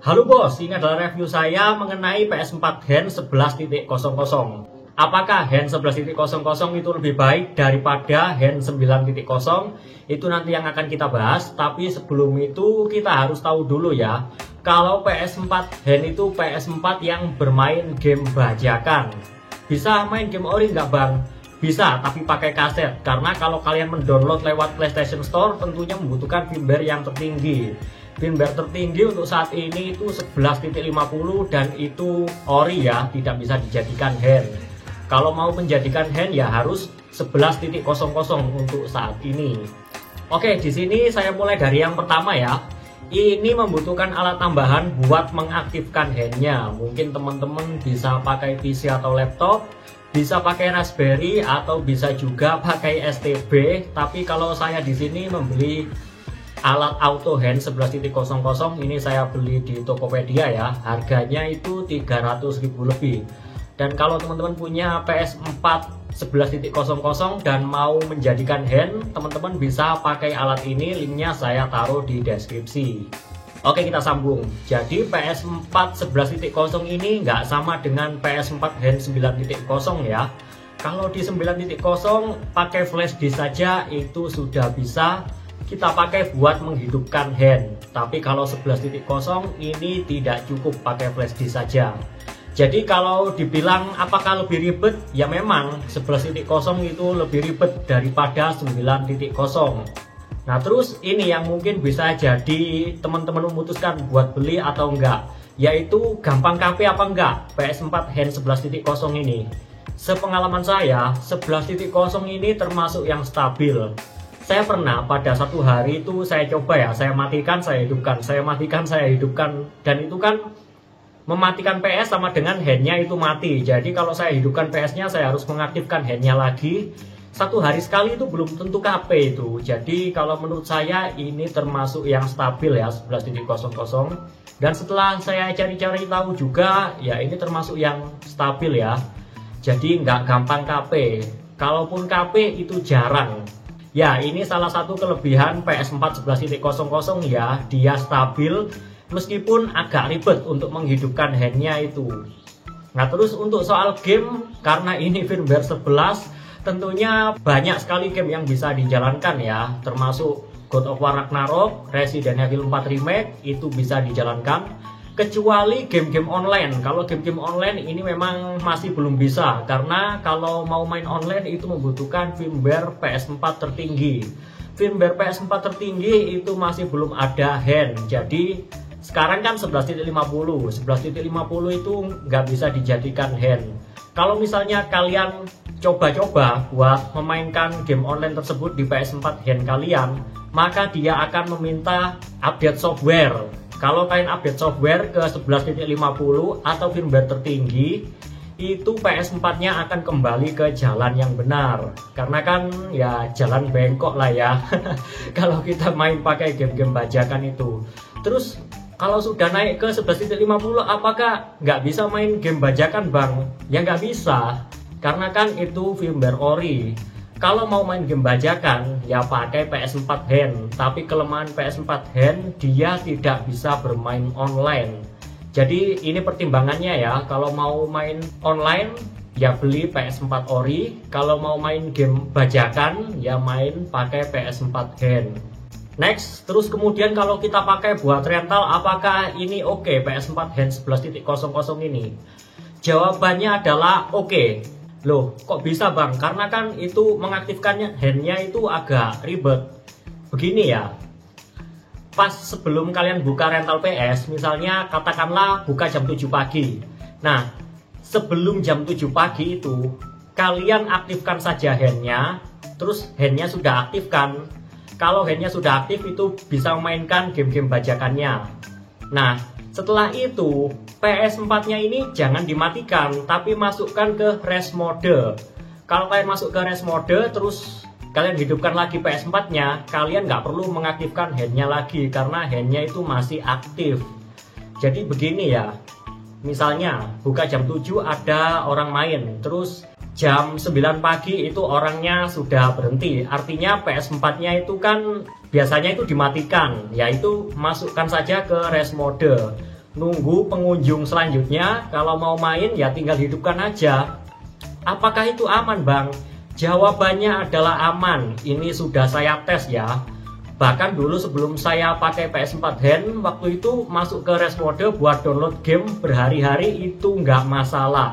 Halo bos, ini adalah review saya mengenai PS4 Gen 11.00. Apakah Gen 11.00 itu lebih baik daripada Gen 9.0? Itu nanti yang akan kita bahas. Tapi sebelum itu kita harus tahu dulu ya, kalau PS4 Gen itu PS4 yang bermain game bajakan. Bisa main game ori nggak bang? Bisa, tapi pakai kaset. Karena kalau kalian mendownload lewat PlayStation Store tentunya membutuhkan firmware yang tertinggi. Firmware tertinggi untuk saat ini itu 11.50 dan itu ori ya, tidak bisa dijadikan hand. Kalau mau menjadikan hand ya harus 11.00 untuk saat ini. Oke, di sini saya mulai dari yang pertama ya. Ini membutuhkan alat tambahan buat mengaktifkan handnya. Mungkin teman-teman bisa pakai PC atau laptop, bisa pakai Raspberry atau bisa juga pakai STB. Tapi kalau saya di sini membeli alat auto hand 11.00 ini saya beli di Tokopedia ya, harganya itu 300.000 lebih. Dan kalau teman-teman punya PS4 11.00 dan mau menjadikan hand, teman-teman bisa pakai alat ini, linknya saya taruh di deskripsi. Oke, kita sambung. Jadi PS4 11.00 ini nggak sama dengan PS4 hand 9.0 ya. Kalau di 9.0 pakai flash disk saja itu sudah bisa kita pakai buat menghidupkan hand. Tapi kalau 11.0 ini tidak cukup pakai flash disk saja. Jadi kalau dibilang apakah lebih ribet, ya memang 11.0 itu lebih ribet daripada 9.0. Nah terus ini yang mungkin bisa jadi teman-teman memutuskan buat beli atau enggak, yaitu gampang KP apa enggak PS4 hand 11.0 ini. Sepengalaman saya 11.0 ini termasuk yang stabil. Saya pernah pada satu hari itu saya coba ya, saya matikan, saya hidupkan, saya matikan, saya hidupkan. Dan itu kan mematikan PS sama dengan handnya itu mati. Jadi kalau saya hidupkan PS-nya, saya harus mengaktifkan handnya lagi. Satu hari sekali itu belum tentu KP itu. Jadi kalau menurut saya ini termasuk yang stabil ya, 11.00. Dan setelah saya cari-cari tahu juga, ya ini termasuk yang stabil ya. Jadi nggak gampang KP. Kalaupun KP itu jarang. Ya, ini salah satu kelebihan PS4 11.00 ya, dia stabil meskipun agak ribet untuk menghidupkan handnya itu. Nah, terus untuk soal game, karena ini firmware 11, tentunya banyak sekali game yang bisa dijalankan ya, termasuk God of War Ragnarok, Resident Evil 4 Remake, itu bisa dijalankan. Kecuali game-game online. Kalau game-game online ini memang masih belum bisa, karena kalau mau main online itu membutuhkan firmware PS4 tertinggi. Firmware PS4 tertinggi itu masih belum ada hand. Jadi sekarang kan 11.50 itu nggak bisa dijadikan hand. Kalau misalnya kalian coba-coba buat memainkan game online tersebut di PS4 hand kalian, maka dia akan meminta update software. Kalau kalian update software ke 11.50 atau firmware tertinggi, itu PS4-nya akan kembali ke jalan yang benar. Karena kan ya jalan bengkok lah ya. Kalau kita main pakai game-game bajakan itu. Terus kalau sudah naik ke 11.50, apakah nggak bisa main game bajakan bang? Ya nggak bisa. Karena kan itu firmware ori. Kalau mau main game bajakan, ya pakai PS4 hand. Tapi kelemahan PS4 hand, dia tidak bisa bermain online. Jadi ini pertimbangannya ya, kalau mau main online, ya beli PS4 ori. Kalau mau main game bajakan, ya main pakai PS4 hand. Next, terus kemudian kalau kita pakai buat rental, apakah ini oke PS4 hand 11.00 ini? Jawabannya adalah oke. Loh, kok bisa bang? Karena kan itu mengaktifkannya handnya itu agak ribet. Begini ya, pas sebelum kalian buka rental PS, misalnya katakanlah buka jam 7 pagi. Nah, sebelum jam 7 pagi itu, kalian aktifkan saja handnya, terus handnya sudah aktifkan. Kalau handnya sudah aktif itu bisa memainkan game-game bajakannya. Nah, setelah itu PS4-nya ini jangan dimatikan, tapi masukkan ke rest mode. Kalau kalian masuk ke rest mode, terus kalian hidupkan lagi PS4-nya, kalian nggak perlu mengaktifkan handnya lagi, karena handnya itu masih aktif. Jadi begini ya, misalnya buka jam 7 ada orang main, terus jam 9 pagi itu orangnya sudah berhenti. Artinya PS4-nya itu kan biasanya itu dimatikan, yaitu masukkan saja ke rest mode. nunggu pengunjung selanjutnya. Kalau mau main ya tinggal hidupkan aja. Apakah itu aman, Bang? Jawabannya adalah aman. Ini sudah saya tes ya. Bahkan dulu sebelum saya pakai PS4 hand, waktu itu masuk ke rest mode buat download game berhari-hari itu nggak masalah.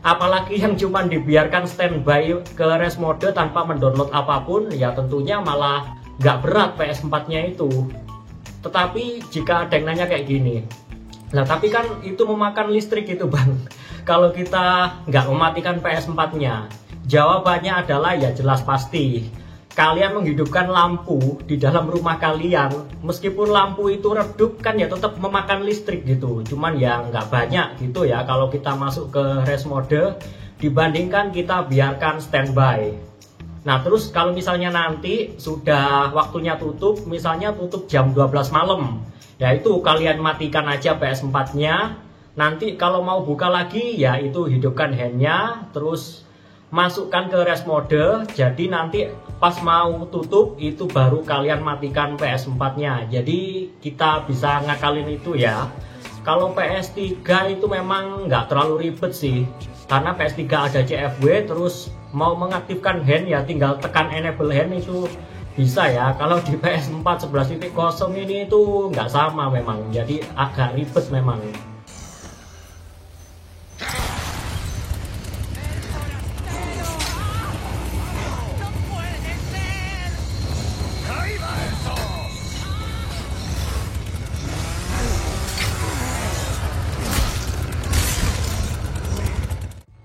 Apalagi yang cuma dibiarkan standby ke rest mode tanpa mendownload apapun, ya tentunya malah nggak berat PS4-nya itu. Tetapi jika ada yang nanya kayak gini, nah tapi kan itu memakan listrik itu, Bang, kalau kita nggak mematikan PS4-nya. Jawabannya adalah ya jelas pasti. Kalian menghidupkan lampu di dalam rumah kalian, meskipun lampu itu redup kan ya tetap memakan listrik gitu. Cuman ya nggak banyak gitu ya kalau kita masuk ke rest mode dibandingkan kita biarkan standby. Nah terus kalau misalnya nanti sudah waktunya tutup, misalnya tutup jam 12 malam, ya itu kalian matikan aja PS4-nya. Nanti kalau mau buka lagi ya itu hidupkan handnya, terus masukkan ke rest mode. Jadi nanti pas mau tutup itu baru kalian matikan PS4-nya. Jadi kita bisa ngakalin itu ya. Kalau PS3 itu memang nggak terlalu ribet sih, karena PS3 ada CFW, terus mau mengaktifkan hand ya tinggal tekan enable hand itu bisa ya. Kalau di PS4 11.0 ini itu nggak sama memang, jadi agak ribet memang.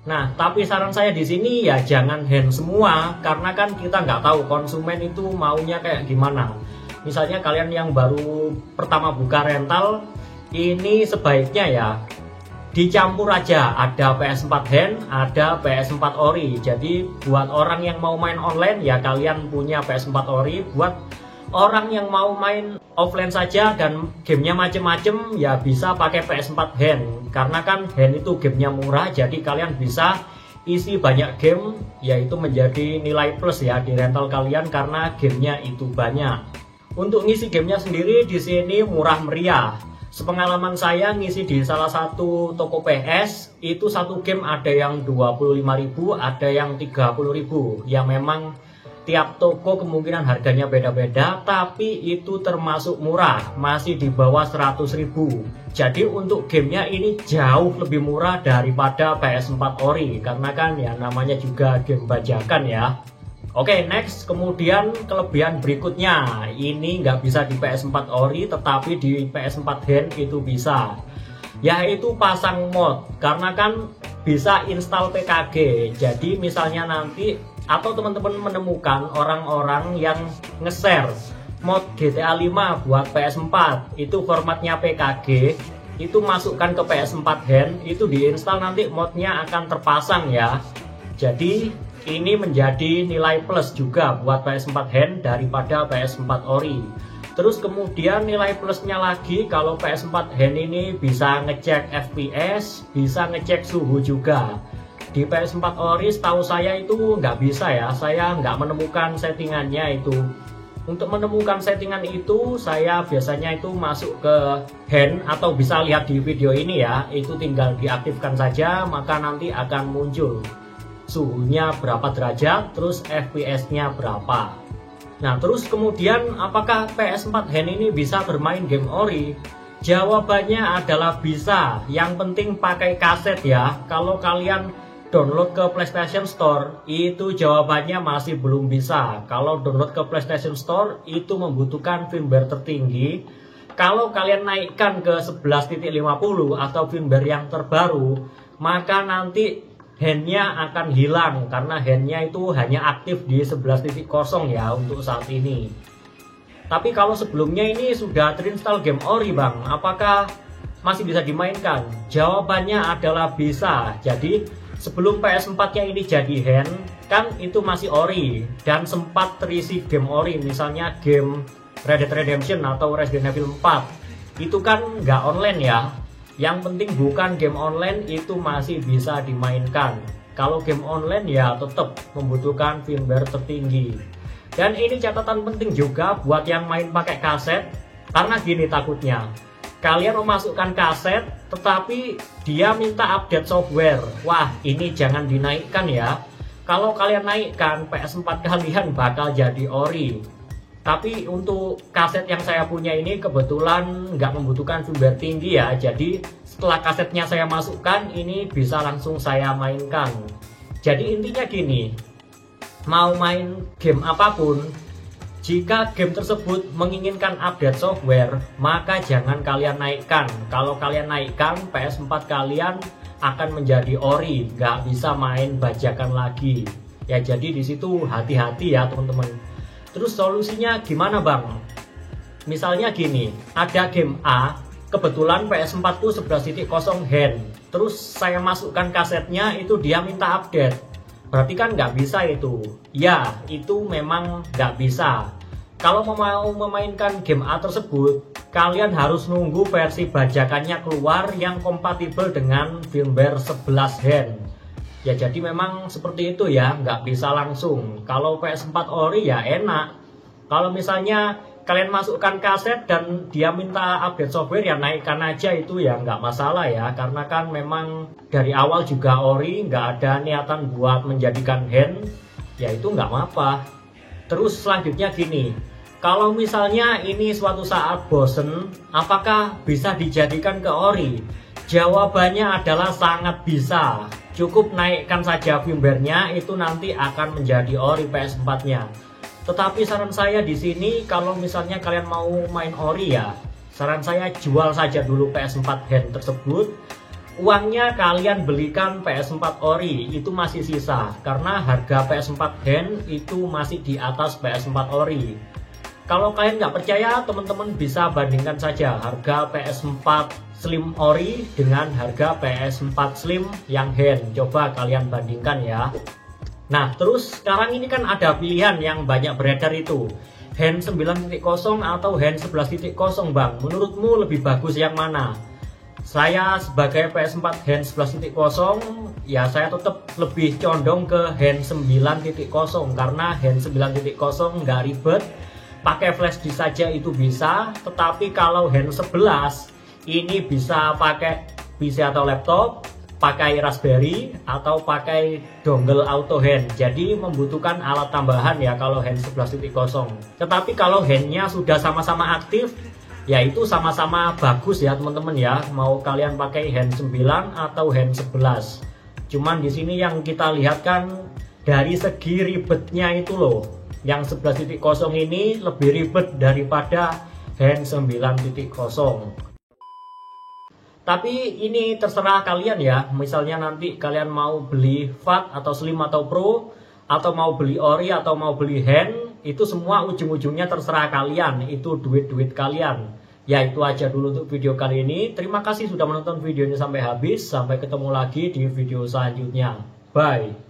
Nah, tapi saran saya di sini ya jangan hand semua, karena kan kita nggak tahu konsumen itu maunya kayak gimana. Misalnya kalian yang baru pertama buka rental, ini sebaiknya ya dicampur aja, ada PS4 hand, ada PS4 ori. Jadi buat orang yang mau main online ya kalian punya PS4 ori, buat orang yang mau main offline saja dan gamenya macem-macem ya bisa pakai PS4 hand, karena kan hand itu gamenya murah, jadi kalian bisa isi banyak game, yaitu menjadi nilai plus ya di rental kalian karena gamenya itu banyak. Untuk ngisi gamenya sendiri di sini murah meriah. Sepengalaman saya ngisi di salah satu toko PS itu satu game ada yang 25.000, ada yang 30.000, yang memang tiap toko kemungkinan harganya beda-beda, tapi itu termasuk murah, masih di bawah 100.000. Jadi untuk gamenya ini jauh lebih murah daripada PS4 ori, karena kan ya namanya juga game bajakan ya. Oke, next, kemudian kelebihan berikutnya, ini nggak bisa di PS4 ori, tetapi di PS4 hand itu bisa, yaitu pasang mod, karena kan bisa install PKG. Jadi misalnya nanti atau teman-teman menemukan orang-orang yang nge-share mod GTA 5 buat PS4, itu formatnya PKG, itu masukkan ke PS4 hand, itu diinstal, nanti modnya akan terpasang ya. Jadi ini menjadi nilai plus juga buat PS4 hand daripada PS4 ori. Terus kemudian nilai plusnya lagi, kalau PS4 hand ini bisa ngecek FPS, bisa ngecek suhu juga. Di PS4 ori setahu saya itu nggak bisa ya, saya nggak menemukan settingannya itu. Untuk menemukan settingan itu saya biasanya itu masuk ke hand, atau bisa lihat di video ini ya, itu tinggal diaktifkan saja, maka nanti akan muncul suhunya berapa derajat, terus FPS-nya berapa. Nah terus kemudian apakah PS4 hand ini bisa bermain game ori? Jawabannya adalah bisa, yang penting pakai kaset ya. Kalau kalian download ke PlayStation Store itu jawabannya masih belum bisa. Kalau download ke PlayStation Store itu membutuhkan firmware tertinggi. Kalau kalian naikkan ke 11.50 atau firmware yang terbaru, maka nanti handnya akan hilang, karena handnya itu hanya aktif di 11.0 ya untuk saat ini. Tapi kalau sebelumnya ini sudah terinstall game ori, Bang, apakah masih bisa dimainkan? Jawabannya adalah bisa. Jadi sebelum PS4-nya ini jadi hand, kan itu masih ori dan sempat terisi game ori, misalnya game Red Dead Redemption atau Resident Evil 4. Itu kan nggak online ya. Yang penting bukan game online, itu masih bisa dimainkan. Kalau game online ya tetap membutuhkan firmware tertinggi. Dan ini catatan penting juga buat yang main pakai kaset, karena gini takutnya. kalian memasukkan kaset tetapi dia minta update software. Wah, ini jangan dinaikkan ya. Kalau kalian naikkan, PS4 kalian bakal jadi ori. Tapi untuk kaset yang saya punya ini kebetulan nggak membutuhkan firmware tinggi ya. Jadi setelah kasetnya saya masukkan, ini bisa langsung saya mainkan. Jadi intinya gini, mau main game apapun, jika game tersebut menginginkan update software, maka jangan kalian naikkan. Kalau kalian naikkan, PS4 kalian akan menjadi ori, nggak bisa main bajakan lagi. Ya jadi di situ hati-hati ya teman-teman. Terus solusinya gimana bang? Misalnya gini, ada game A, kebetulan PS4 tuh 11.0 hand. Terus saya masukkan kasetnya, itu dia minta update. Berarti kan nggak bisa itu. Ya, itu memang nggak bisa. Kalau mau memainkan game A tersebut, kalian harus nunggu versi bajakannya keluar yang kompatibel dengan firmware 11 hand. Ya jadi memang seperti itu ya, nggak bisa langsung. Kalau PS4 ori ya enak. Kalau misalnya kalian masukkan kaset dan dia minta update software, ya naikkan aja, itu ya nggak masalah ya. Karena kan memang dari awal juga ori, nggak ada niatan buat menjadikan hand, ya itu nggak apa-apa. Terus selanjutnya gini, kalau misalnya ini suatu saat bosen, apakah bisa dijadikan ke ori? Jawabannya adalah sangat bisa. Cukup naikkan saja firmware-nya, itu nanti akan menjadi ori PS4-nya. Tetapi saran saya di sini, kalau misalnya kalian mau main ori ya, saran saya jual saja dulu PS4 hand tersebut. Uangnya kalian belikan PS4 ori, itu masih sisa. Karena harga PS4 hand itu masih di atas PS4 ori. Kalau kalian nggak percaya, teman-teman bisa bandingkan saja harga PS4 Slim ori dengan harga PS4 Slim yang hand. Coba kalian bandingkan ya. Nah, terus sekarang ini kan ada pilihan yang banyak beredar itu, hand 9.0 atau hand 11.0 bang. Menurutmu lebih bagus yang mana? Saya sebagai PS4 hand 11.0, ya saya tetap lebih condong ke hand 9.0 karena hand 9.0 nggak ribet. Pakai flash disk saja itu bisa, tetapi kalau hand 11 ini bisa pakai PC atau laptop, pakai Raspberry atau pakai dongle auto hand. Jadi membutuhkan alat tambahan ya kalau hand 11.0. Tetapi kalau handnya sudah sama-sama aktif, ya itu sama-sama bagus ya teman-teman ya. Mau kalian pakai hand 9 atau hand 11. Cuman di sini yang kita lihat kan dari segi ribetnya itu loh. Yang 11.0 ini lebih ribet daripada hand 9.0. Tapi ini terserah kalian ya. Misalnya nanti kalian mau beli FAT atau Slim atau Pro, atau mau beli ori atau mau beli hand, itu semua ujung-ujungnya terserah kalian. Itu duit-duit kalian. Ya itu aja dulu untuk video kali ini. Terima kasih sudah menonton videonya sampai habis. Sampai ketemu lagi di video selanjutnya. Bye.